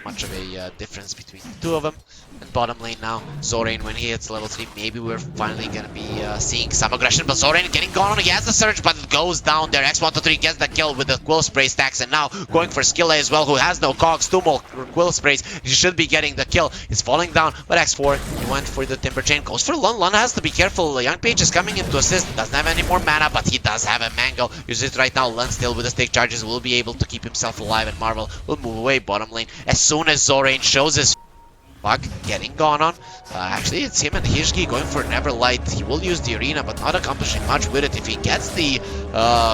much of a difference between the two of them. And bottom lane now, Zorain, when he hits level 3, maybe we're finally gonna be seeing some aggression. But Zorain getting gone on, he has the surge, but it goes down there. X123 gets the kill with the quill spray stacks, and now going for Skilla as well, who has no cogs, 2 more quill sprays. He should be getting the kill. He's falling down, but X4, he went for the Timber Chain, goes for Lun. Lun has to be careful. Young Page is coming in to assist, doesn't have any more mana, but he does have a Mangle. Uses it right now. Lun still with the stick charges will be able to keep himself alive, and Marvel will move away bottom lane as soon as Zorain shows his bug getting gone on. Actually, it's him and Hishgi going for Neverlight. He will use the arena, but not accomplishing much with it. If he gets the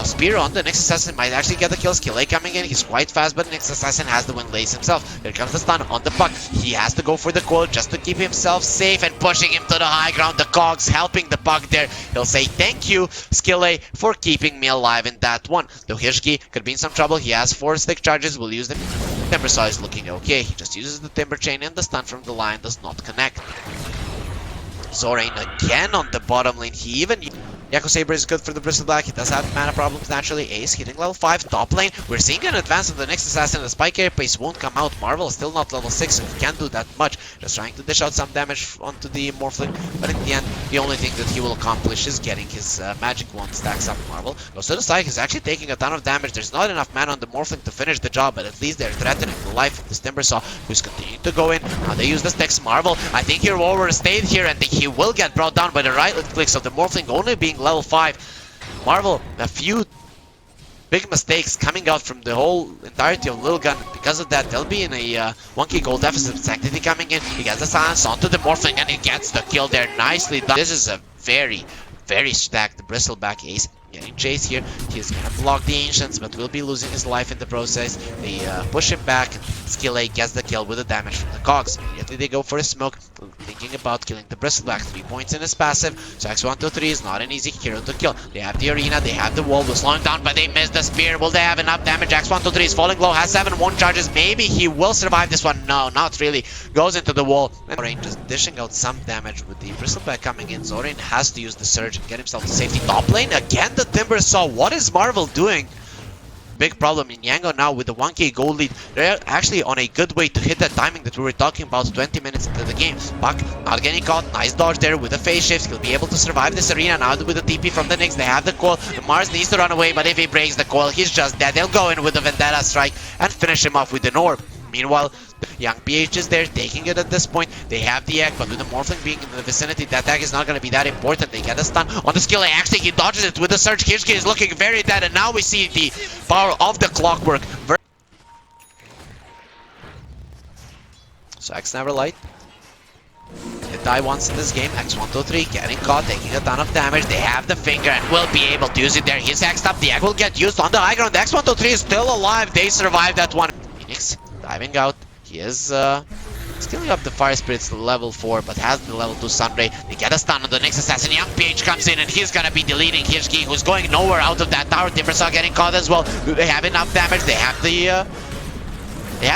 spear on, the next assassin might actually get the kill. Skille coming in, he's quite fast, but the next assassin has the win lace himself. Here comes the stun on the puck. He has to go for the coil just to keep himself safe and pushing him to the high ground. The cogs helping the puck there. He'll say thank you, Skille, for keeping me alive in that one. Though Hishgi could be in some trouble. He has 4 stick charges. We'll use them. Timbersaw is looking okay. He just uses the Timber Chain, and the stun from the line does not connect. Zorain again on the bottom lane. He even... Yakko Saber is good for the Bristleback. He does have mana problems naturally. Ace hitting level 5. Top lane. We're seeing an advance of the next assassin. The spike carapace won't come out. Marvel is still not level 6, so he can't do that much. Just trying to dish out some damage onto the Morphling. But in the end, the only thing that he will accomplish is getting his magic wand stacks up. Marvel goes to the side. He's actually taking a ton of damage. There's not enough mana on the Morphling to finish the job, but at least they're threatening the life of this Timbersaw, who's continuing to go in. Now they use the sticks. Marvel, I think he'll overstayed here, and he will get brought down by the right clicks of the Morphling, only being level 5. Marvel, a few big mistakes coming out from the whole entirety of Lilgun. Because of that, they'll be in a 1k gold deficit. Sanctity coming in, he gets the silence onto the Morphling, and he gets the kill there. Nicely done. This is a very, very stacked Bristleback Ace. Getting chased here. He's gonna block the Ancients, but will be losing his life in the process. They push him back. Skille gets the kill with the damage from the cogs. Immediately they go for a smoke, thinking about killing the Bristleback. 3 points in his passive, so X123 is not an easy hero to kill. They have the arena, they have the wall, they're slowing down, but they missed the spear. Will they have enough damage? X123 is falling low, has 7-1 charges. Maybe he will survive this one. No, not really. Goes into the wall. And Zorain just dishing out some damage with the Bristleback coming in. Zorain has to use the surge and get himself to safety. Top lane again, the Timbersaw. What is Marvel doing? Big problem in Yangon now with the 1k gold lead. They're actually on a good way to hit that timing that we were talking about 20 minutes into the game. Puck not getting caught. Nice dodge there with the phase shift. He'll be able to survive this arena now with the TP from the Nyx. They have the coil. Mars needs to run away, but if he breaks the coil, he's just dead. They'll go in with the Vendetta strike and finish him off with an orb. Meanwhile, Young PH is there, taking it at this point. They have the egg, but with the Morphling being in the vicinity, that egg is not going to be that important. They get a stun on the skill. Actually, he dodges it with the surge. Kirschke is looking very dead, and now we see the power of the clockwork. So X Neverlight. They die once in this game. X123 getting caught, taking a ton of damage. They have the finger and will be able to use it there. He's hexed up. The egg will get used on the high ground. The X123 is still alive. They survived that one. Phoenix diving out. He is scaling up the Fire Spirits to level 4, but has the level 2 Sunray. They get a stun on the next assassin. Young PH comes in, and he's gonna be deleting Hirschki, who's going nowhere out of that tower. Timbersaw getting caught as well. Do they have enough damage? They have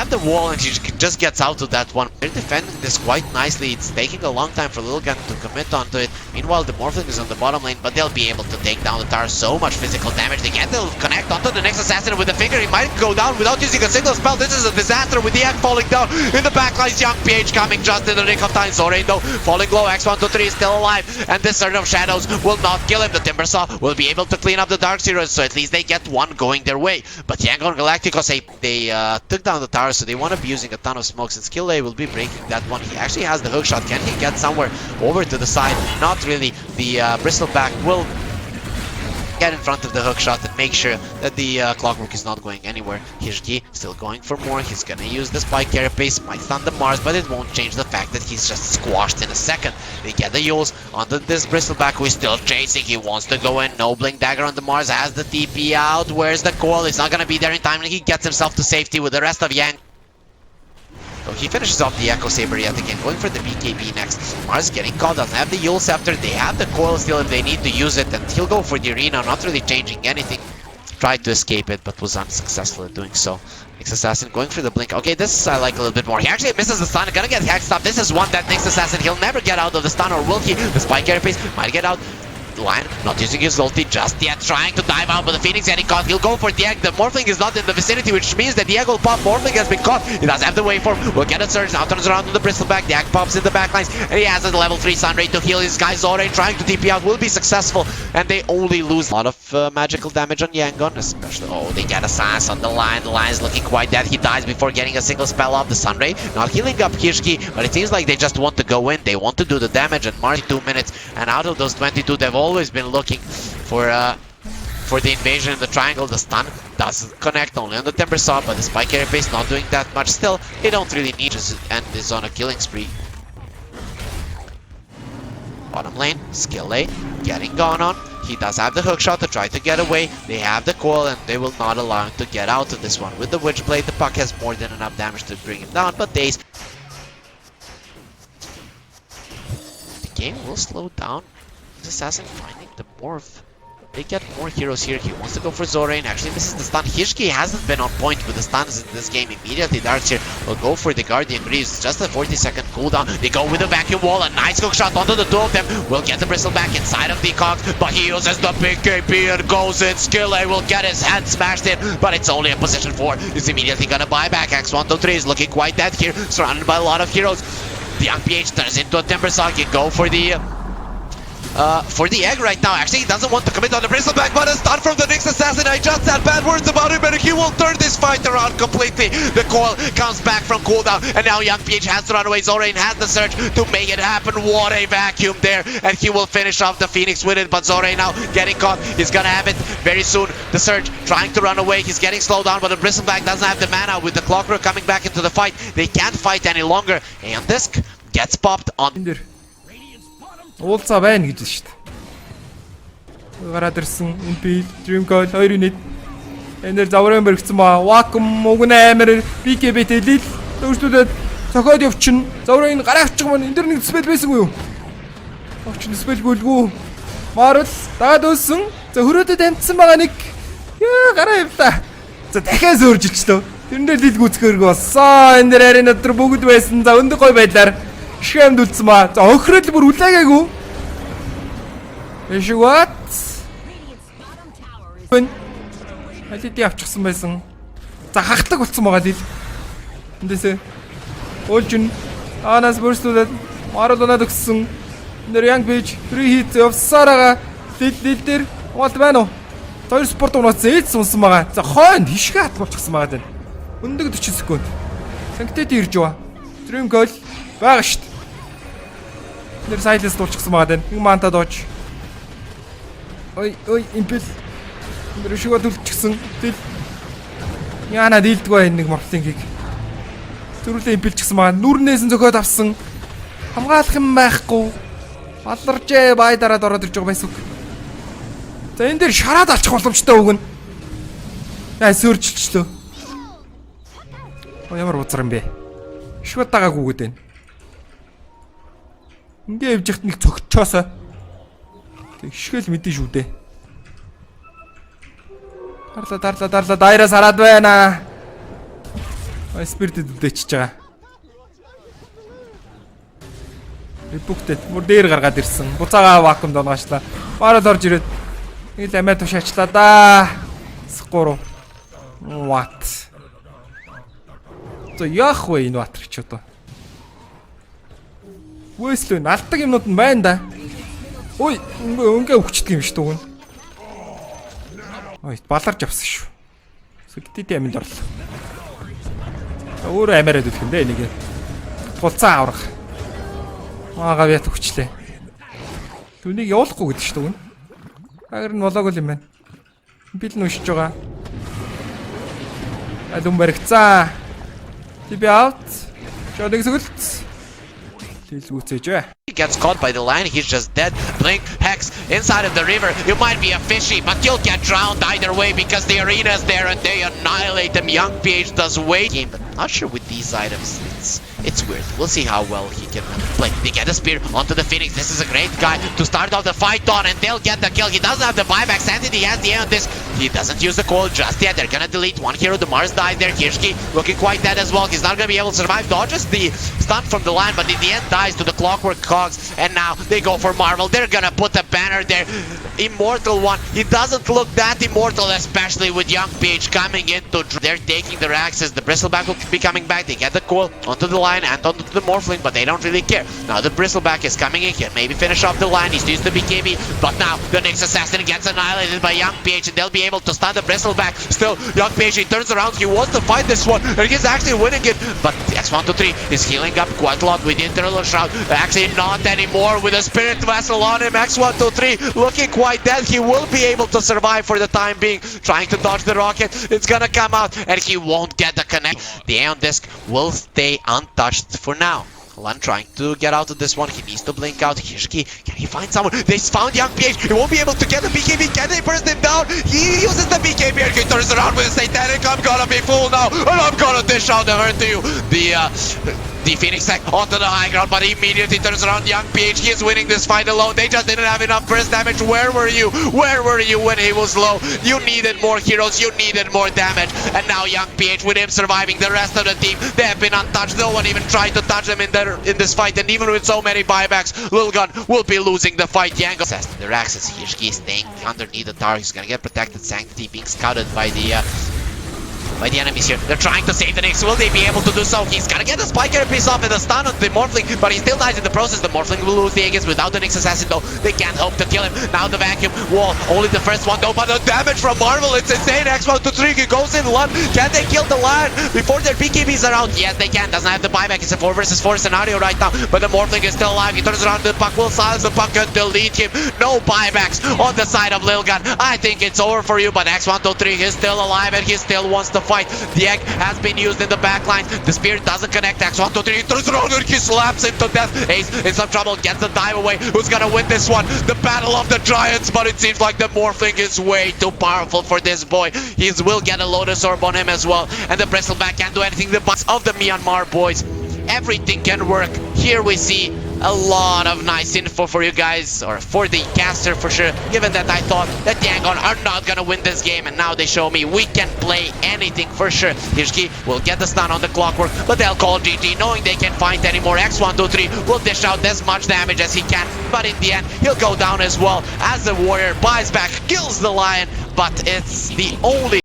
the wall, and he just gets out of that one. They're defending this quite nicely. It's taking a long time for Lilgun to commit onto it. Meanwhile, the Morphling is on the bottom lane, but they'll be able to take down the tower. So much physical damage. They get to connect onto the next assassin with the finger. He might go down without using a single spell. This is a disaster with the egg falling down. In the backline, Young PH coming just in the nick of time. Zorain though, falling low. X123 is still alive, and this Sword of Shadows will not kill him. The Timbersaw will be able to clean up the Dark Zeros, so at least they get one going their way. But Yangon Galacticos, they took down the tower, so they want to be using a ton of smokes, and Skille will be breaking that one. He actually has the hook shot. Can he get somewhere over to the side? Not really. The Bristleback will get in front of the hook shot and make sure that the clockwork is not going anywhere. Hirschki still going for more. He's gonna use the spike carapace, might stun the Mars, but it won't change the fact that he's just squashed in a second. They get the Yules onto this Bristleback, who is still chasing. He wants to go in. No blink dagger on the Mars, has the TP out. Where's the coil? He's not gonna be there in time, and he gets himself to safety with the rest of Yang. So he finishes off the Echo Saber yet again, going for the BKB next. Mars getting caught, doesn't have the Yule Scepter. They have the coil still if they need to use it, and he'll go for the arena, not really changing anything. Tried to escape it, but was unsuccessful at doing so. Next Assassin going for the blink. Okay, this I like a little bit more. He actually misses the stun, gonna get hexed up. This is one that Next Assassin, he'll never get out of the stun, or will he? The Spike Carapace might get out. line, not using his ulti just yet, trying to dive out, but the Phoenix getting caught. He'll go for the egg. The Morphling is not in the vicinity, which means that the egg will pop. Morphling has been caught. He does have the waveform. Will get a surge. Now turns around to the Bristleback. The egg pops in the backlines, and he has a level 3 Sunray to heal his guy. Zorain trying to TP out will be successful, and they only lose a lot of magical damage on Yangon, especially. Oh, they get a Sans on the line. The line is looking quite dead. He dies before getting a single spell off. The Sunray not healing up Kirschki, but it seems like they just want to go in. They want to do the damage, and Marty 2 minutes, and out of those 22, they've always been looking for the invasion in the triangle. The stun doesn't connect, only on the Timber Saw, but the Spike Carapace not doing that much. Still, they don't really need to end this on a killing spree. Bottom lane, skill A, getting gone on. He does have the hookshot to try to get away. They have the coil, and they will not allow him to get out of this one. With the Witchblade, the puck has more than enough damage to bring him down, but the game will slow down. This assassin finding the morph. They get more heroes here. He wants to go for Zorain. Actually, this is the stun. Hishki hasn't been on point with the stuns in this game. Immediately, Darkseer will go for the Guardian Greaves. Just a 40-second cooldown. They go with a vacuum wall. A nice hook shot onto the two of them. Will get the Bristleback inside of the cogs, but he uses the big KP and goes in. Skill A will get his head smashed in, but it's only a position 4. He's immediately gonna buy back. X123 is looking quite dead here, surrounded by a lot of heroes. The young PH turns into a Timber Saw. He go for the egg right now. Actually, he doesn't want to commit on the Bristleback, but a stun from the next assassin. I just had bad words about him, and he will turn this fight around completely. The coil comes back from cooldown, and now young PH has to run away. Zorain has the surge to make it happen. What a vacuum there, and he will finish off the Phoenix with it. But Zorain now getting caught. He's gonna have it very soon. The surge trying to run away. He's getting slowed down, but the Bristleback doesn't have the mana. With the Clockwork coming back into the fight, they can't fight any longer. And Disc gets popped on. Уулзаа байна гэж шүү дээ. Гараад ирсэн MP Dream Call 2 unit. Энээр заврын бэрхсэн ба Vacuum мөгнэ амир BKB тэлэл өөрчлөлтөд цохоод явчихна. Заврын гараачих маань энэ дэр нэг спел байсангүй юу? Очно спел гүйлгүү. Марл дагаад өссөн. За хөрөөдөд амтсан байгаа нэг. Яа гараа явлаа. За дахиад зөөрж ичлөө. Тэрнээ лил гүцхэрэг болсон. Энэ дэр арийн дотор бүгд байсан. За өндөг гой байдлаар шимд үлдсэн ба. За охирол бүр үлээгээгүй. Эш what? Алид явчихсан байсан. За хахтлаг болцсон байгаа лил. Эндээсээ Уулжин анаас бүрслүүлээд Марл унаад өгсөн. Нэр Young Page free hit явсаар байгаа. Лил дээр уул байна уу? Хоёр спорт унаас ээж сунсан байгаа. За хойно хишгэ хат болчихсон байгаа даа. Өндөг 40 секунд. Санктед ирж байгаа. Dream Call байгаа штт. Нэр silence дуулчихсан байгаа даа. Нэг манта дооч. Ой импел. Нэр шигөө дүүлчихсэн. Дил. Яна дилдгүй нэг морфлингийг. Төрүүлээ импелчихсэн байгаа. Нүрнээс нь зөхөөд авсан. Хамгаалах юм байхгүй. Баларжээ бай дараад ороод ирж байгаа байсан. За энэ дээр шараад алчих боломжтой үг нь. Яа сүржилчлөө. Ямар бузар юм бэ? Шууд дагаагүй гээд байна. Ингээ явж ихт нэг цогчоосоо. Тэг шигэл мэдэн шүү дээ. Дарлаа дайраас хараад байна. Ой спиртэд үдээчж байгаа. Репуктэд мөр дээр гаргаад ирсэн. Буцаага вакуумд онгаачлаа. Бараад орж ирээд нэг л амиа тушаачлаа да. Скоро. What? За яах вэ энэ ватрч одоо? Вэслэн алдаг юмнууд нь байна да. Ой, ингээ өвчтг юм шүү дээ. Ой, баларж авсан шүү. Сэгтэд аминд орлоо. Өөр амиараад өгөх юм дээ энийг. Булцаа аврах. Аагаа ят өгчлээ. Түүнийг явуулахгүй гэдэг шүү дээ. Агар нь болоогүй юм байна. Бил нүшж байгаа. Адум баригцаа. Тиби аут. Шодэг зөвлөц. He gets caught by the line, he's just dead. Blink, Hex, inside of the river. You might be a fishy, but you'll get drowned either way because the arena's there and they annihilate him. Young PH does wait. But Not sure with these items, it's weird. We'll see how well he can play. They get the spear onto the Phoenix. This is a great guy to start off the fight on, and they'll get the kill. He doesn't have the buyback. Sanity has the on this. He doesn't use the coil just yet. They're gonna delete one hero. The Mars died there. Kirschke looking quite dead as well. He's not gonna be able to survive. Dodges the stun from the line, but in the end dies to the Clockwork Cogs. And now they go for Marvel. They're gonna put a banner there. Immortal one. He doesn't look that immortal, especially with Young Peach coming into. They're taking their axes. The Bristleback will be coming back. They get the coil onto the line and onto the Morphling, but they don't really care. Now the Bristleback is coming in here. Maybe finish off the line. He's used the BKB, but now the Nyx Assassin gets annihilated by Young PH, and they'll be able to stun the Bristleback. Still, Young PH, he turns around. He wants to fight this one, and he's actually winning it. But X123 is healing up quite a lot with the Internal Shroud. Actually, not anymore with a Spirit Vessel on him. X123 looking quite dead. He will be able to survive for the time being. Trying to dodge the rocket. It's gonna come out, and he won't get the connect. The Aeon Disc will stay untouched for now. Lan trying to get out of this one. He needs to blink out. Kirschke, can he find someone? They found Young PH. He won't be able to get the BKB. Can they burst him down? He uses the BKB and he turns around with a Satanic. I'm gonna be full now, and I'm gonna dish out the hurt to you. The Phoenix tech onto the high ground, but he immediately turns around. Young PH, he is winning this fight alone. They just didn't have enough burst damage. Where were you? Where were you when he was low? You needed more heroes. You needed more damage. And now Young PH, with him surviving, the rest of the team, they have been untouched. No one even tried to touch them in this fight. And even with so many buybacks, Lilgun will be losing the fight. Yangon the Raxus, Kirschke staying underneath the tower. He's gonna get protected. Sanctity being scouted by the enemies here. They're trying to save the Nyx. Will they be able to do so? He's gonna get the spike piece off and the stun on the Morphling, but he still dies in the process. The Morphling will lose the Aegis without the Nyx Assassin though. They can't hope to kill him. Now the vacuum wall, only the first one though, but the damage from Marvel, it's insane. X123, he goes in one. Can they kill the Lion before their BKBs are out? Yes, they can. Doesn't have the buyback. It's a 4 versus 4 scenario right now, but the Morphling is still alive. He turns around, the puck will silence the puck and delete him. No buybacks on the side of Lilgun. I think it's over for you, but X123 is still alive and he still wants to fight. The egg has been used in the backline. The spear doesn't connect. X123, he turns around and he slaps him to death. Ace in some trouble, gets the dive away. Who's gonna win this one? The battle of the giants, but it seems like the Morphling is way too powerful for this boy. He will get a Lotus Orb on him as well, and the Bristleback can't do anything. The butts of the Myanmar boys, everything can work. Here we see a lot of nice info for you guys, or for the caster for sure, given that I thought that Yangon are not gonna win this game, and now they show me we can play anything for sure. Kirschke will get the stun on the Clockwork, but they'll call GG knowing they can't fight anymore. X123 will dish out as much damage as he can, but in the end he'll go down as well as the warrior buys back, kills the Lion, but it's the only